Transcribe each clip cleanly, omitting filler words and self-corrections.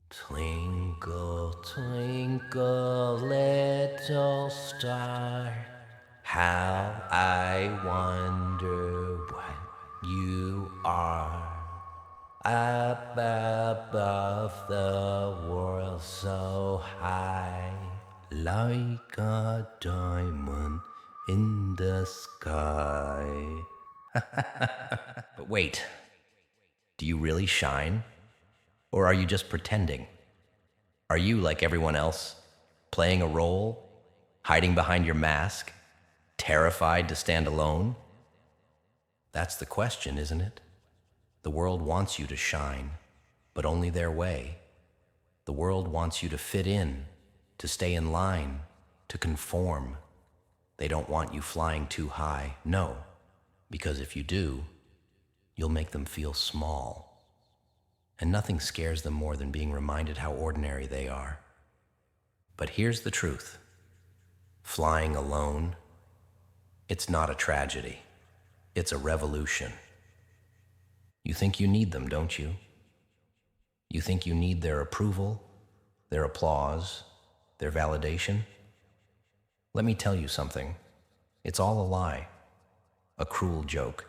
Twinkle, twinkle, little star, how I wonder what you are. Up above the world so high, like a diamond in the sky. But wait, do you really shine? Or are you just pretending? Are you like everyone else, playing a role, hiding behind your mask, terrified to stand alone? That's the question, isn't it? The world wants you to shine, but only their way. The world wants you to fit in, to stay in line, to conform. They don't want you flying too high, no, because if you do, you'll make them feel small. And nothing scares them more than being reminded how ordinary they are. But here's the truth. Flying alone, it's not a tragedy. It's a revolution. You think you need them, don't you? You think you need their approval, their applause, their validation? Let me tell you something. It's all a lie. A cruel joke.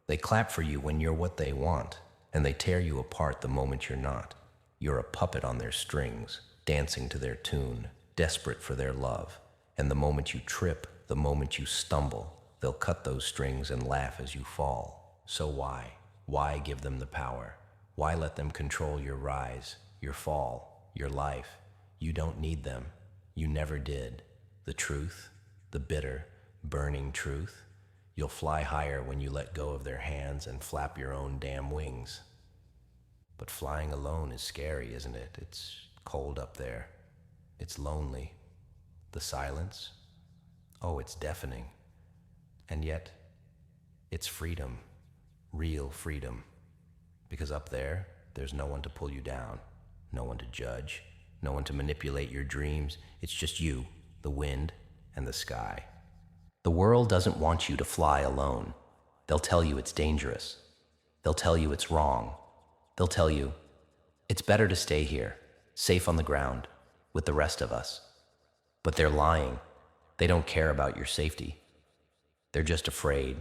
They clap for you when you're what they want, and they tear you apart the moment you're not. You're a puppet on their strings, dancing to their tune, desperate for their love. And the moment you trip, the moment you stumble, they'll cut those strings and laugh as you fall. So why? Why give them the power? Why let them control your rise, your fall, your life? You don't need them. You never did. The truth, the bitter, burning truth, you'll fly higher when you let go of their hands and flap your own damn wings. But flying alone is scary, isn't it? It's cold up there. It's lonely. The silence, oh, it's deafening. And yet, it's freedom, real freedom. Because up there, there's no one to pull you down, no one to judge, no one to manipulate your dreams. It's just you, the wind, and the sky. The world doesn't want you to fly alone. They'll tell you it's dangerous. They'll tell you it's wrong. They'll tell you, it's better to stay here, safe on the ground, with the rest of us. But they're lying. They don't care about your safety. They're just afraid.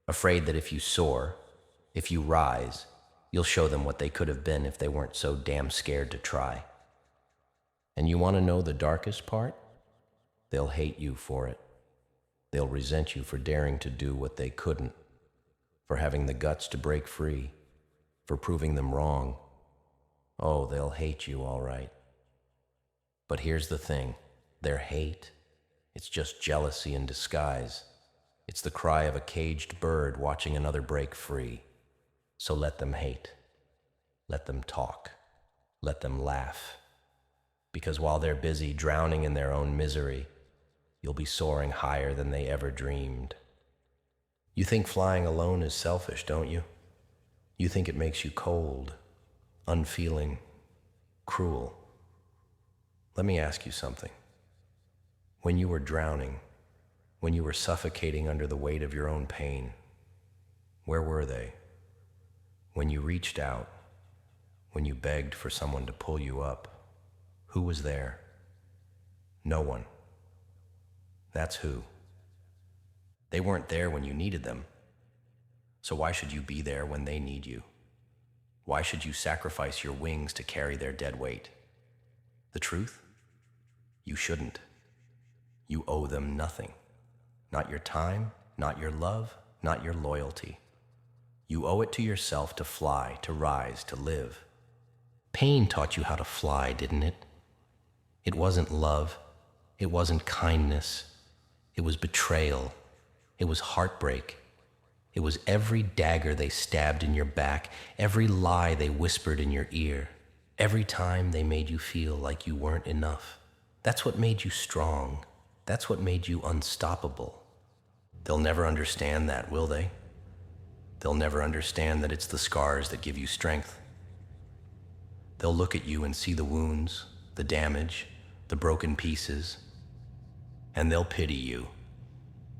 Afraid that if you soar, if you rise, you'll show them what they could have been if they weren't so damn scared to try. And you want to know the darkest part? They'll hate you for it. They'll resent you for daring to do what they couldn't, for having the guts to break free, for proving them wrong. Oh, they'll hate you, all right. But here's the thing, their hate, it's just jealousy in disguise. It's the cry of a caged bird watching another break free. So let them hate. Let them talk. Let them laugh. Because while they're busy drowning in their own misery, you'll be soaring higher than they ever dreamed. You think flying alone is selfish, don't you? You think it makes you cold, unfeeling, cruel. Let me ask you something. When you were drowning, when you were suffocating under the weight of your own pain, where were they? When you reached out, when you begged for someone to pull you up, who was there? No one. That's who. They weren't there when you needed them. So why should you be there when they need you? Why should you sacrifice your wings to carry their dead weight? The truth? You shouldn't. You owe them nothing. Not your time, not your love, not your loyalty. You owe it to yourself to fly, to rise, to live. Pain taught you how to fly, didn't it? It wasn't love. It wasn't kindness. It was betrayal. It was heartbreak. It was every dagger they stabbed in your back, every lie they whispered in your ear, every time they made you feel like you weren't enough. That's what made you strong. That's what made you unstoppable. They'll never understand that, will they? They'll never understand that it's the scars that give you strength. They'll look at you and see the wounds, the damage, the broken pieces, and they'll pity you.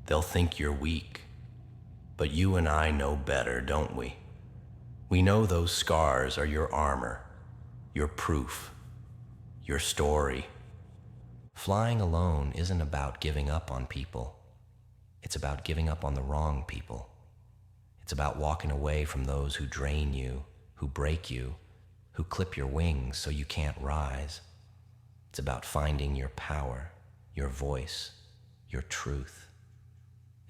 They'll think you're weak. But you and I know better, don't we? We know those scars are your armor. your proof, your story. Flying alone isn't about giving up on people. It's about giving up on the wrong people. It's about walking away from those who drain you, who break you, who clip your wings so you can't rise. It's about finding your power, your voice, your truth.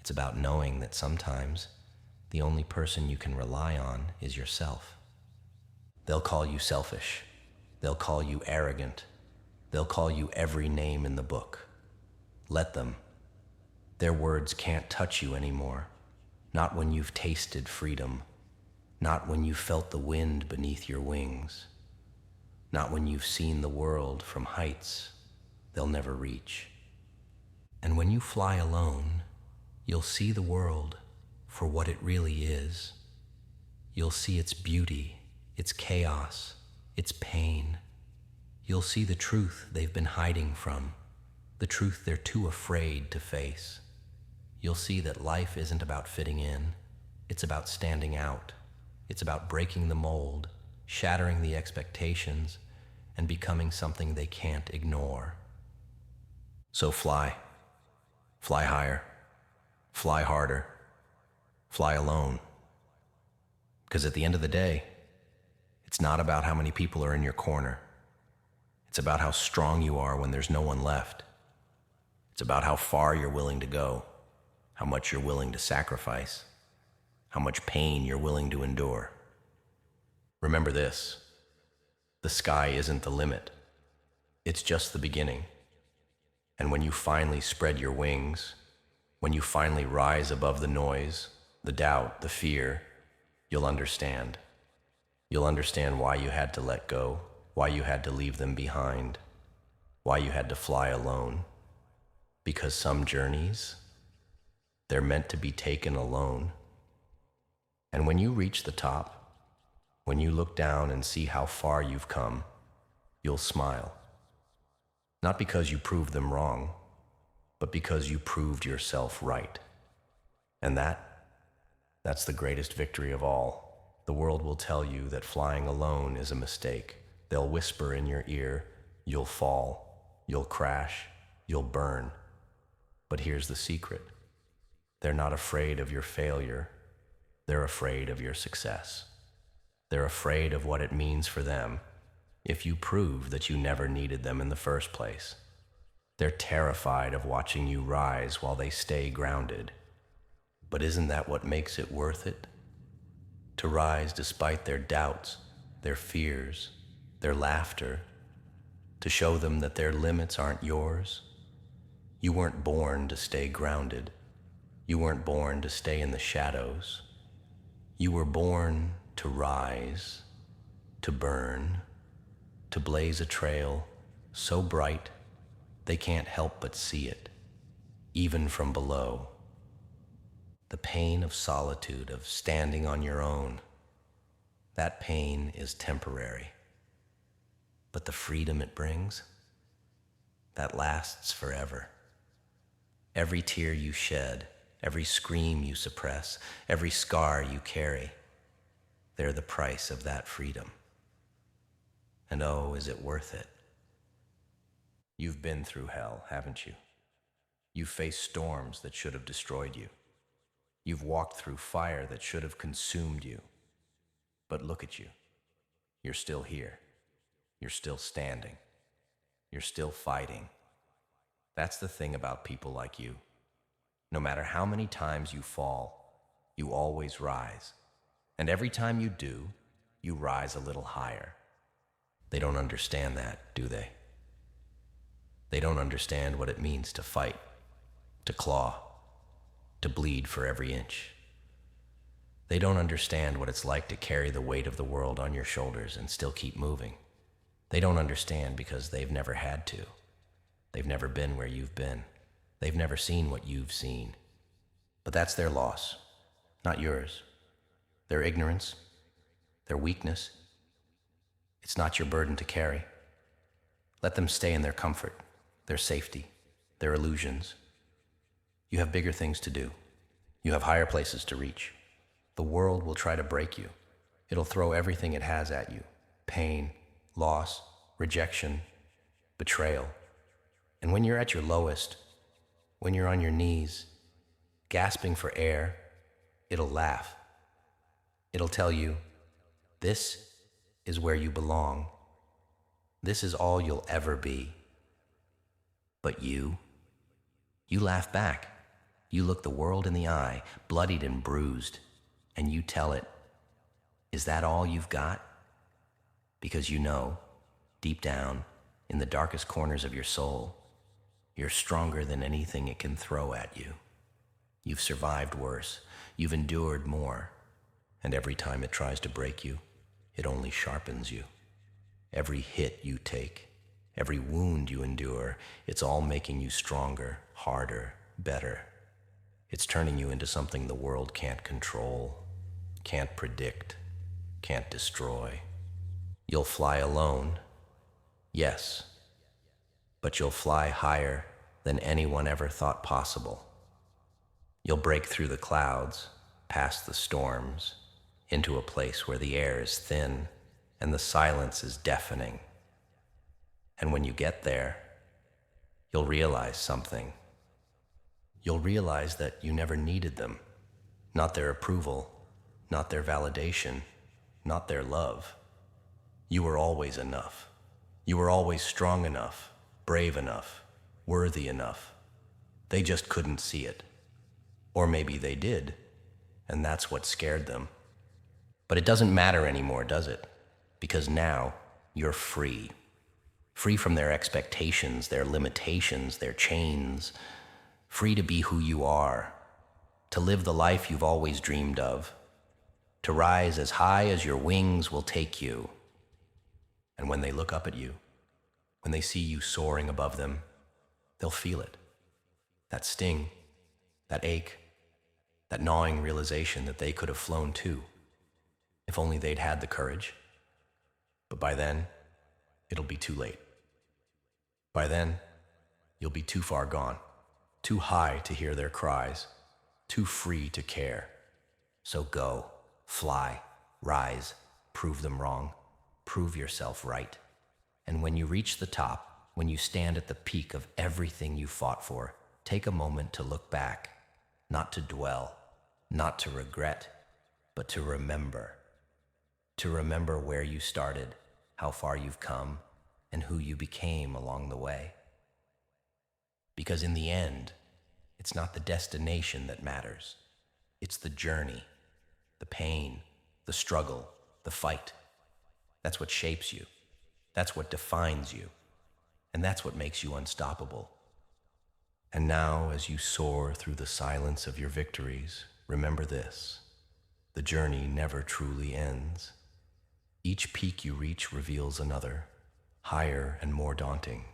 It's about knowing that sometimes the only person you can rely on is yourself. They'll call you selfish. They'll call you arrogant. They'll call you every name in the book. Let them. Their words can't touch you anymore. Not when you've tasted freedom. Not when you've felt the wind beneath your wings. Not when you've seen the world from heights they'll never reach. And when you fly alone, you'll see the world for what it really is. You'll see its beauty, its chaos, its pain. You'll see the truth they've been hiding from, the truth they're too afraid to face. You'll see that life isn't about fitting in, it's about standing out. It's about breaking the mold, shattering the expectations, and becoming something they can't ignore. So fly. Fly higher. Fly harder. Fly alone. Because at the end of the day, it's not about how many people are in your corner. It's about how strong you are when there's no one left. It's about how far you're willing to go, how much you're willing to sacrifice, how much pain you're willing to endure. Remember this, the sky isn't the limit. It's just the beginning. And when you finally spread your wings, when you finally rise above the noise, the doubt, the fear, you'll understand. You'll understand why you had to let go, why you had to leave them behind, why you had to fly alone. Because some journeys, they're meant to be taken alone. And when you reach the top, when you look down and see how far you've come, you'll smile. Not because you proved them wrong, but because you proved yourself right. And that's the greatest victory of all. The world will tell you that flying alone is a mistake. They'll whisper in your ear, you'll fall, you'll crash, you'll burn. But here's the secret. They're not afraid of your failure. They're afraid of your success. They're afraid of what it means for them if you prove that you never needed them in the first place. They're terrified of watching you rise while they stay grounded. But isn't that what makes it worth it? To rise despite their doubts, their fears, their laughter, to show them that their limits aren't yours. You weren't born to stay grounded. You weren't born to stay in the shadows. You were born to rise, to burn, to blaze a trail so bright they can't help but see it, even from below. The pain of solitude, of standing on your own, that pain is temporary. But the freedom it brings, that lasts forever. Every tear you shed, every scream you suppress, every scar you carry, they're the price of that freedom. And oh, is it worth it? You've been through hell, haven't you? You've faced storms that should have destroyed you. You've walked through fire that should have consumed you. But look at you. You're still here. You're still standing. You're still fighting. That's the thing about people like you. No matter how many times you fall, you always rise. And every time you do, you rise a little higher. They don't understand that, do they? They don't understand what it means to fight, to claw, to bleed for every inch. They don't understand what it's like to carry the weight of the world on your shoulders and still keep moving. They don't understand because they've never had to. They've never been where you've been. They've never seen what you've seen. But that's their loss, not yours. Their ignorance, their weakness. It's not your burden to carry. Let them stay in their comfort, their safety, their illusions. You have bigger things to do. You have higher places to reach. The world will try to break you. It'll throw everything it has at you. Pain, loss, rejection, betrayal. And when you're at your lowest, when you're on your knees, gasping for air, it'll laugh. It'll tell you, this is where you belong. This is all you'll ever be. But you laugh back. You look the world in the eye, bloodied and bruised, and you tell it, is that all you've got? Because you know, deep down, in the darkest corners of your soul, you're stronger than anything it can throw at you. You've survived worse. You've endured more. And every time it tries to break you, it only sharpens you. Every hit you take, every wound you endure, it's all making you stronger, harder, better. It's turning you into something the world can't control, can't predict, can't destroy. You'll fly alone, yes, but you'll fly higher than anyone ever thought possible. You'll break through the clouds, past the storms, into a place where the air is thin and the silence is deafening. And when you get there, you'll realize something. You'll realize that you never needed them, not their approval, not their validation, not their love. You were always enough. You were always strong enough, brave enough, worthy enough. They just couldn't see it. Or maybe they did, and that's what scared them. But it doesn't matter anymore, does it? Because now you're free. Free from their expectations, their limitations, their chains. Free to be who you are. To live the life you've always dreamed of. To rise as high as your wings will take you. And when they look up at you, when they see you soaring above them, they'll feel it. That sting, that ache, that gnawing realization that they could have flown too, if only they'd had the courage. But by then, it'll be too late. By then, you'll be too far gone, too high to hear their cries, too free to care. So go, fly, rise, prove them wrong, prove yourself right. And when you reach the top, when you stand at the peak of everything you fought for, take a moment to look back, not to dwell, not to regret, but to remember. To remember where you started, how far you've come, and who you became along the way. Because in the end, it's not the destination that matters. It's the journey, the pain, the struggle, the fight. That's what shapes you. That's what defines you. And that's what makes you unstoppable. And now, as you soar through the silence of your victories, remember this: the journey never truly ends. Each peak you reach reveals another, higher and more daunting.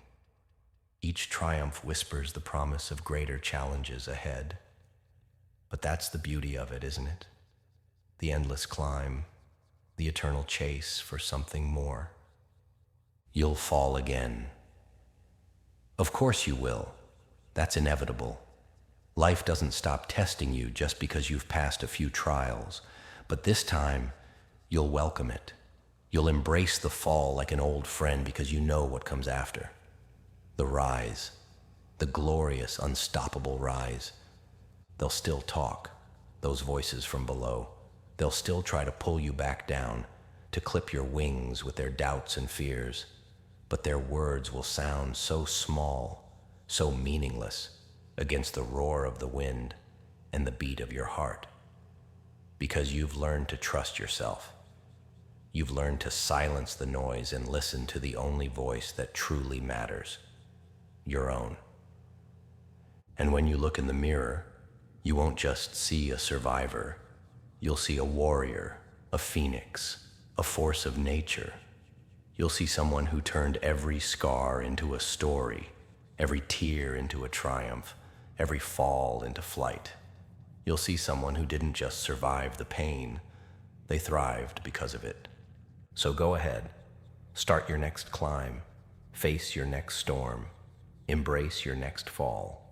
Each triumph whispers the promise of greater challenges ahead. But that's the beauty of it, isn't it? The endless climb, the eternal chase for something more. You'll fall again. Of course you will. That's inevitable. Life doesn't stop testing you just because you've passed a few trials, but this time, you'll welcome it. You'll embrace the fall like an old friend because you know what comes after. The rise, the glorious, unstoppable rise. They'll still talk, those voices from below. They'll still try to pull you back down, to clip your wings with their doubts and fears. But their words will sound so small, so meaningless, against the roar of the wind and the beat of your heart. Because you've learned to trust yourself. You've learned to silence the noise and listen to the only voice that truly matters, your own. And when you look in the mirror, you won't just see a survivor. You'll see a warrior, a phoenix, a force of nature. You'll see someone who turned every scar into a story, every tear into a triumph, every fall into flight. You'll see someone who didn't just survive the pain, they thrived because of it. So go ahead, start your next climb, face your next storm, embrace your next fall,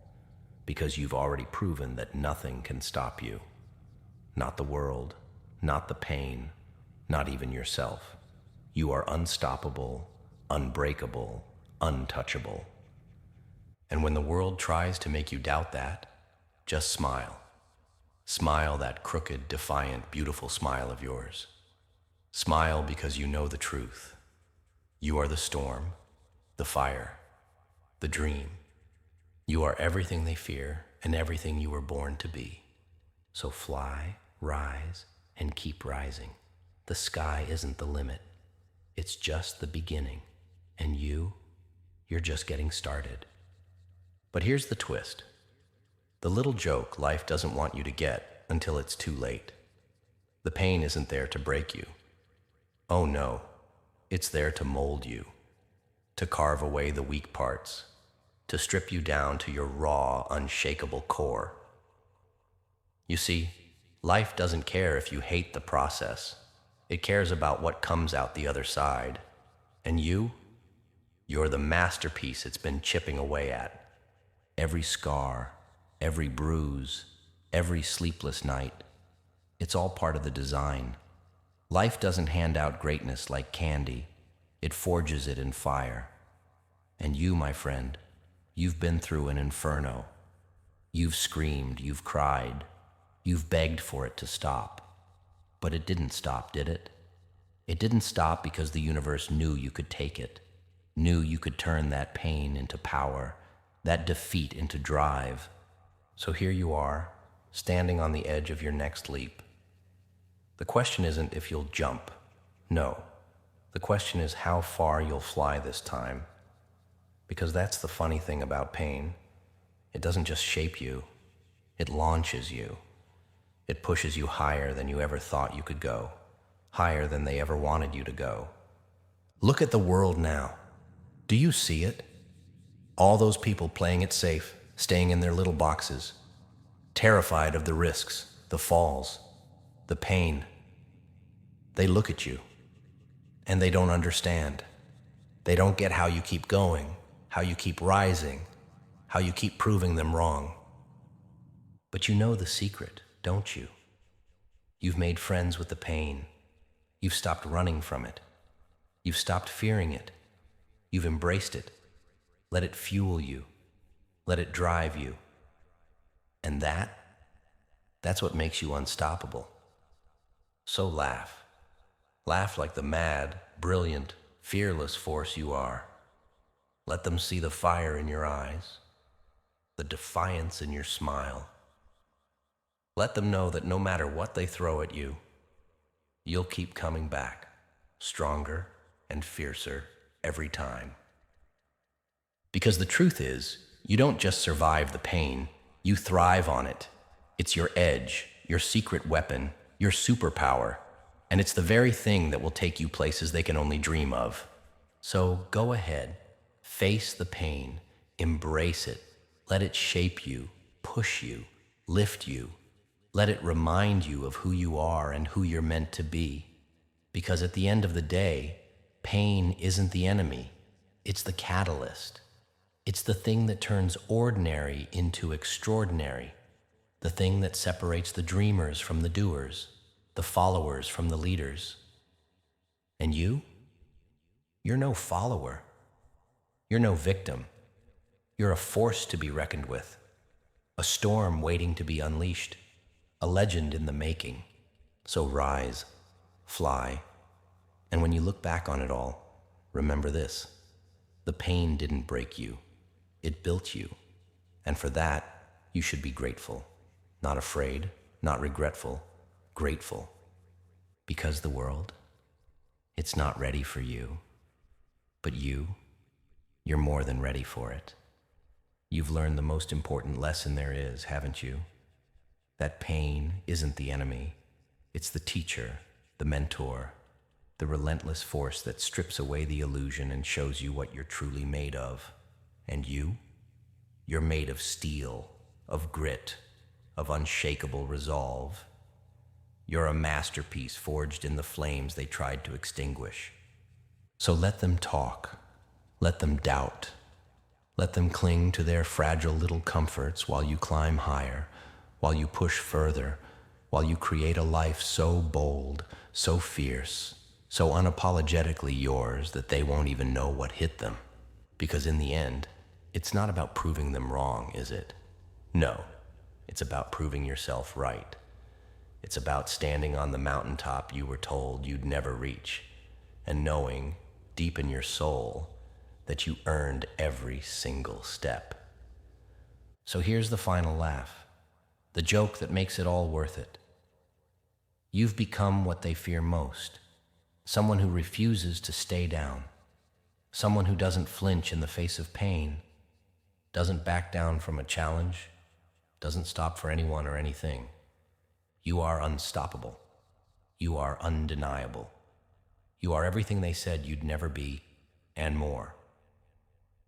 because you've already proven that nothing can stop you. Not the world, not the pain, not even yourself. You are unstoppable, unbreakable, untouchable. And when the world tries to make you doubt that, just smile. Smile that crooked, defiant, beautiful smile of yours. Smile because you know the truth. You are the storm, the fire, the dream. You are everything they fear and everything you were born to be. So fly, rise, and keep rising. The sky isn't the limit. It's just the beginning. And you're just getting started. But here's the twist. The little joke life doesn't want you to get until it's too late. The pain isn't there to break you. Oh no, it's there to mold you, to carve away the weak parts, to strip you down to your raw, unshakable core. You see, life doesn't care if you hate the process. It cares about what comes out the other side. And you're the masterpiece it's been chipping away at. Every scar, every bruise, every sleepless night, it's all part of the design. Life doesn't hand out greatness like candy. It forges it in fire. And you, my friend, you've been through an inferno. You've screamed, you've cried, you've begged for it to stop. But it didn't stop, did it? It didn't stop because the universe knew you could take it, knew you could turn that pain into power, that defeat into drive. So here you are, standing on the edge of your next leap. The question isn't if you'll jump. No. The question is how far you'll fly this time. Because that's the funny thing about pain. It doesn't just shape you. It launches you. It pushes you higher than you ever thought you could go, higher than they ever wanted you to go. Look at the world now. Do you see it? All those people playing it safe, staying in their little boxes, terrified of the risks, the falls, the pain. They look at you, and they don't understand. They don't get how you keep going, how you keep rising, how you keep proving them wrong. But you know the secret, don't you? You've made friends with the pain. You've stopped running from it. You've stopped fearing it. You've embraced it. Let it fuel you. Let it drive you. And that's what makes you unstoppable. So laugh. Laugh like the mad, brilliant, fearless force you are. Let them see the fire in your eyes, the defiance in your smile. Let them know that no matter what they throw at you, you'll keep coming back, stronger and fiercer every time. Because the truth is, you don't just survive the pain, you thrive on it. It's your edge, your secret weapon, your superpower, and it's the very thing that will take you places they can only dream of. So go ahead, face the pain, embrace it, let it shape you, push you, lift you. Let it remind you of who you are and who you're meant to be. Because at the end of the day, pain isn't the enemy, it's the catalyst. It's the thing that turns ordinary into extraordinary, the thing that separates the dreamers from the doers, the followers from the leaders. And you're no follower. You're no victim. You're a force to be reckoned with, a storm waiting to be unleashed, a legend in the making. So rise, fly, and when you look back on it all, remember this: the pain didn't break you, it built you. And for that, you should be grateful. Not afraid, not regretful, grateful. Because the world, it's not ready for you. But you're more than ready for it. You've learned the most important lesson there is, haven't you? That pain isn't the enemy. It's the teacher, the mentor, the relentless force that strips away the illusion and shows you what you're truly made of. And you're made of steel, of grit, of unshakable resolve. You're a masterpiece forged in the flames they tried to extinguish. So let them talk, let them doubt, let them cling to their fragile little comforts while you climb higher, while you push further, while you create a life so bold, so fierce, so unapologetically yours that they won't even know what hit them. Because in the end, it's not about proving them wrong, is it? No, it's about proving yourself right. It's about standing on the mountaintop you were told you'd never reach, and knowing, deep in your soul, that you earned every single step. So here's the final laugh, the joke that makes it all worth it. You've become what they fear most, someone who refuses to stay down, someone who doesn't flinch in the face of pain, doesn't back down from a challenge, doesn't stop for anyone or anything. You are unstoppable. You are undeniable. You are everything they said you'd never be, and more.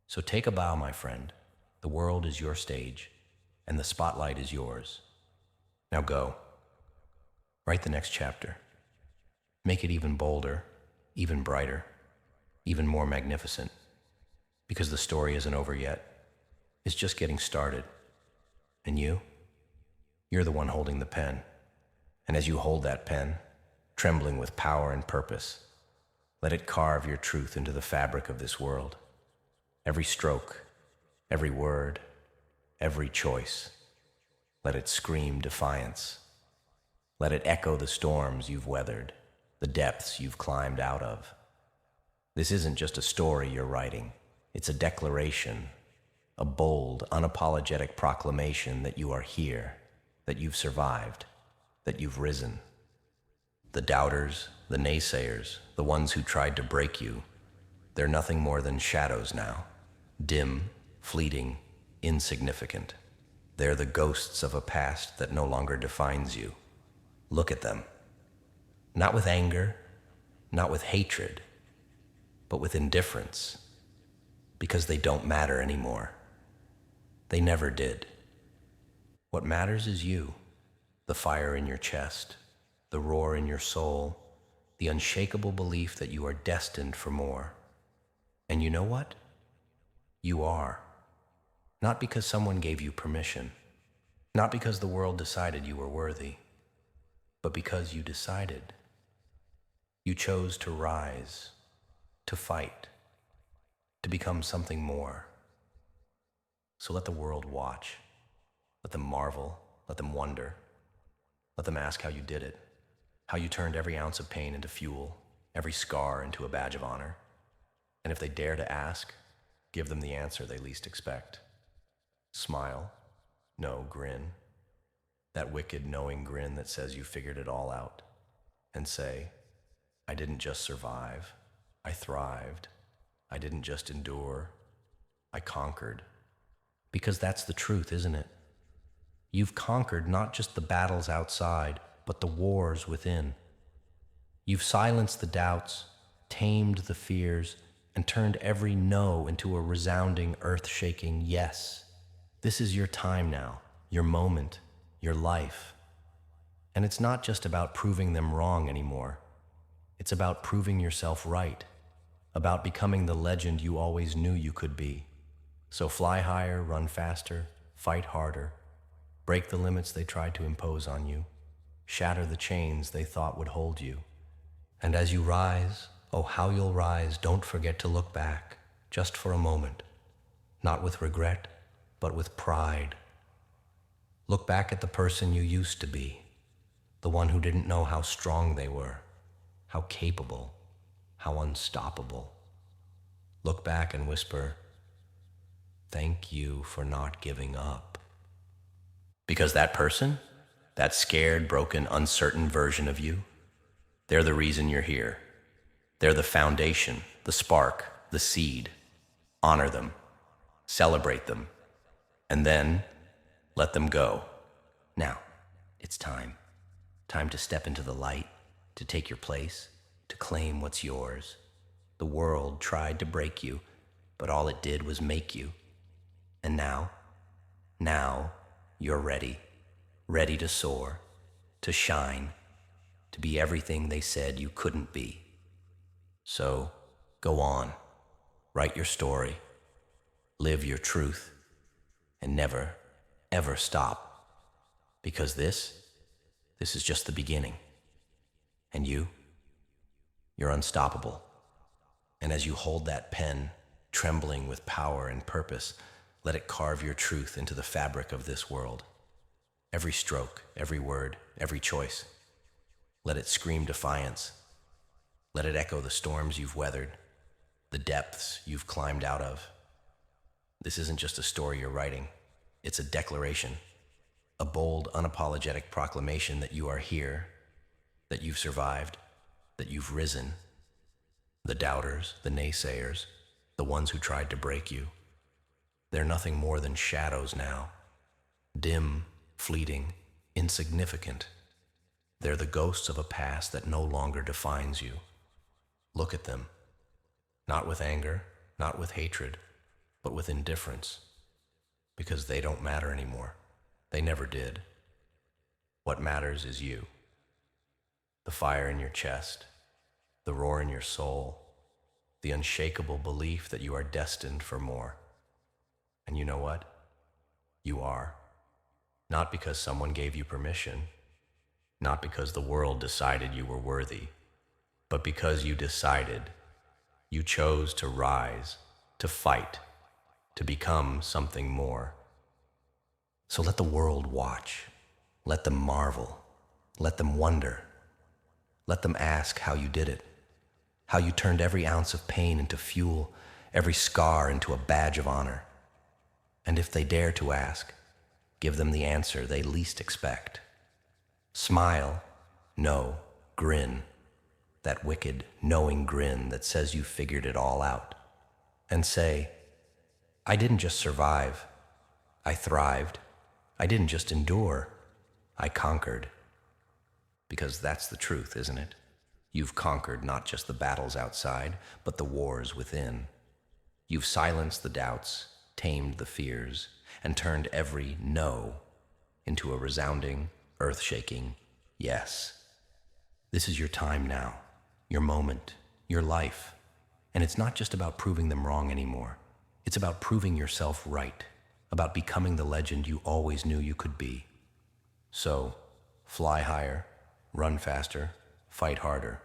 So take a bow, my friend. The world is your stage, and the spotlight is yours. Now go. Write the next chapter. Make it even bolder, even brighter, even more magnificent. Because the story isn't over yet. It's just getting started. And you're the one holding the pen. And as you hold that pen, trembling with power and purpose, let it carve your truth into the fabric of this world. Every stroke, every word, every choice, let it scream defiance. Let it echo the storms you've weathered, the depths you've climbed out of. This isn't just a story you're writing. It's a declaration, a bold, unapologetic proclamation that you are here, that you've survived, that you've risen. The doubters, the naysayers, the ones who tried to break you, they're nothing more than shadows now, dim, fleeting, insignificant. They're the ghosts of a past that no longer defines you. Look at them. Not with anger, not with hatred, but with indifference, because they don't matter anymore. They never did. What matters is you, the fire in your chest, the roar in your soul, the unshakable belief that you are destined for more. And you know what? You are. Not because someone gave you permission, not because the world decided you were worthy, but because you decided. You chose to rise, to fight, to become something more. So let the world watch. Let them marvel. Let them wonder. Let them ask how you did it, how you turned every ounce of pain into fuel, every scar into a badge of honor. And if they dare to ask, give them the answer they least expect. Smile. No, grin. That wicked, knowing grin that says you figured it all out. And say, I didn't just survive. I thrived. I didn't just endure. I conquered. Because that's the truth, isn't it? You've conquered not just the battles outside, but the wars within. You've silenced the doubts, tamed the fears, and turned every no into a resounding, earth-shaking yes. This is your time now, your moment, your life. And it's not just about proving them wrong anymore. It's about proving yourself right, about becoming the legend you always knew you could be. So fly higher, run faster, fight harder, break the limits they tried to impose on you, shatter the chains they thought would hold you. And as you rise, oh how you'll rise, don't forget to look back, just for a moment, not with regret, but with pride. Look back at the person you used to be, the one who didn't know how strong they were, how capable, how unstoppable. Look back and whisper, thank you for not giving up. Because that person, that scared, broken, uncertain version of you, they're the reason you're here. They're the foundation, the spark, the seed. Honor them, celebrate them, and then let them go. Now, it's time. Time to step into the light, to take your place, to claim what's yours. The world tried to break you, but all it did was make you. And now you're ready to soar, to shine, to be everything they said you couldn't be. So go on, write your story, live your truth, and never, ever stop. Because this is just the beginning. And you're You're unstoppable. And as you hold that pen, trembling with power and purpose, let it carve your truth into the fabric of this world. Every stroke, every word, every choice. Let it scream defiance. Let it echo the storms you've weathered, the depths you've climbed out of. This isn't just a story you're writing. It's a declaration, a bold, unapologetic proclamation that you are here, that you've survived, that you've risen. The doubters, the naysayers, the ones who tried to break you, they're nothing more than shadows now, dim, fleeting, insignificant. They're the ghosts of a past that no longer defines you. Look at them, not with anger, not with hatred, but with indifference, because they don't matter anymore. They never did. What matters is you. The fire in your chest, the roar in your soul, the unshakable belief that you are destined for more. And you know what? You are. Not because someone gave you permission, not because the world decided you were worthy, but because you decided. You chose to rise, to fight, to become something more. So let the world watch. Let them marvel. Let them wonder. Let them ask how you did it, how you turned every ounce of pain into fuel, every scar into a badge of honor. And if they dare to ask, give them the answer they least expect. Smile, no, grin, that wicked, knowing grin that says you figured it all out. And say, I didn't just survive, I thrived. I didn't just endure, I conquered. Because that's the truth, isn't it? You've conquered not just the battles outside, but the wars within. You've silenced the doubts, tamed the fears, and turned every no into a resounding, earth-shaking yes. This is your time now, your moment, your life. And it's not just about proving them wrong anymore. It's about proving yourself right, about becoming the legend you always knew you could be. So, fly higher, run faster, fight harder.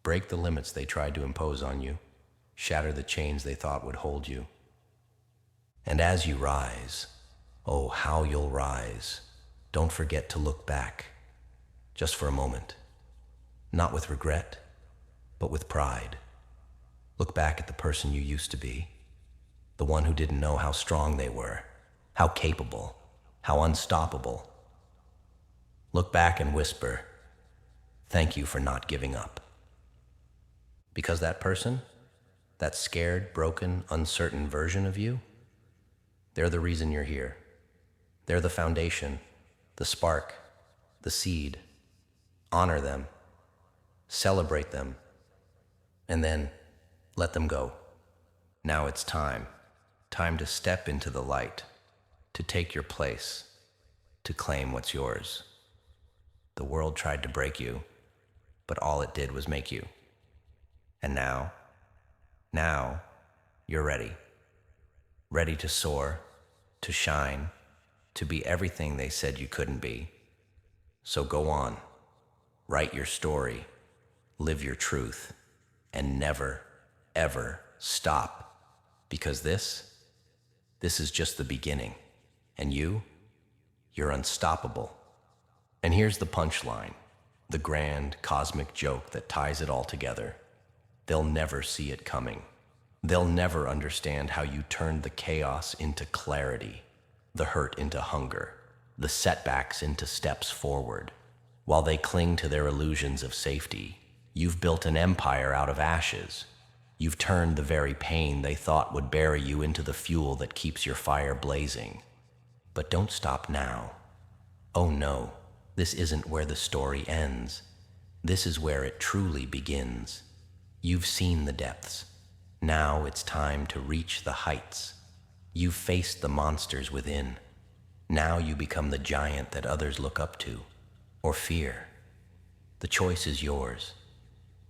Break the limits they tried to impose on you. Shatter the chains they thought would hold you. And as you rise, oh, how you'll rise, don't forget to look back, just for a moment. Not with regret, but with pride. Look back at the person you used to be, the one who didn't know how strong they were, how capable, how unstoppable. Look back and whisper, thank you for not giving up. Because that person, that scared, broken, uncertain version of you, they're the reason you're here. They're the foundation, the spark, the seed. Honor them, celebrate them, and then let them go. Now it's time to step into the light, to take your place, to claim what's yours. The world tried to break you, but all it did was make you. And now you're ready. Ready to soar, to shine, to be everything they said you couldn't be. So go on, write your story, live your truth, and never, ever stop. Because this is just the beginning. And you're unstoppable. And here's the punchline, the grand cosmic joke that ties it all together. They'll never see it coming. They'll never understand how you turned the chaos into clarity, the hurt into hunger, the setbacks into steps forward. While they cling to their illusions of safety, you've built an empire out of ashes. You've turned the very pain they thought would bury you into the fuel that keeps your fire blazing. But don't stop now. Oh no, this isn't where the story ends. This is where it truly begins. You've seen the depths. Now it's time to reach the heights. You've faced the monsters within. Now you become the giant that others look up to, or fear. The choice is yours.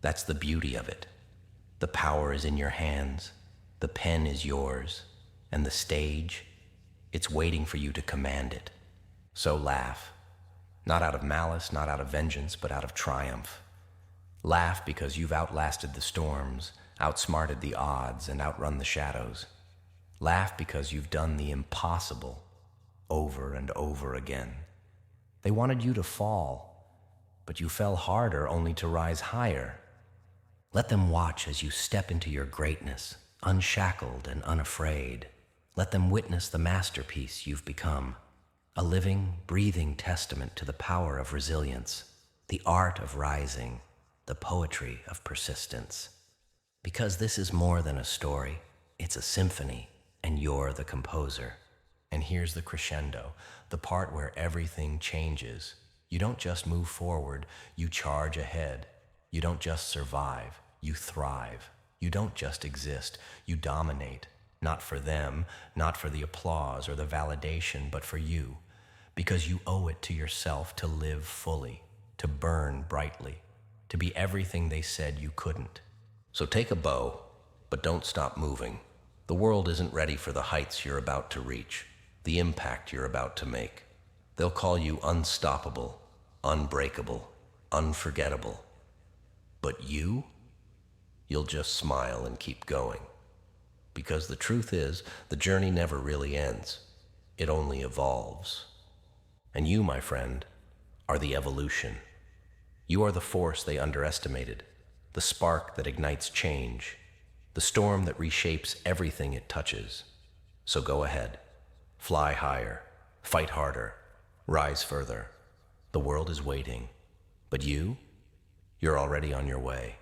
That's the beauty of it. The power is in your hands, the pen is yours, and the stage, it's waiting for you to command it. So laugh, not out of malice, not out of vengeance, but out of triumph. Laugh because you've outlasted the storms, outsmarted the odds, and outrun the shadows. Laugh because you've done the impossible over and over again. They wanted you to fall, but you fell harder only to rise higher. Let them watch as you step into your greatness, unshackled and unafraid. Let them witness the masterpiece you've become, a living, breathing testament to the power of resilience, the art of rising, the poetry of persistence. Because this is more than a story, it's a symphony, and you're the composer. And here's the crescendo, the part where everything changes. You don't just move forward, you charge ahead. You don't just survive, you thrive. You don't just exist, you dominate. Not for them, not for the applause or the validation, but for you. Because you owe it to yourself to live fully, to burn brightly, to be everything they said you couldn't. So take a bow, but don't stop moving. The world isn't ready for the heights you're about to reach, the impact you're about to make. They'll call you unstoppable, unbreakable, unforgettable. But you'll just smile and keep going. Because the truth is, the journey never really ends. It only evolves. And you, my friend, are the evolution. You are the force they underestimated, the spark that ignites change, the storm that reshapes everything it touches. So go ahead, fly higher, fight harder, rise further. The world is waiting, but you're already on your way.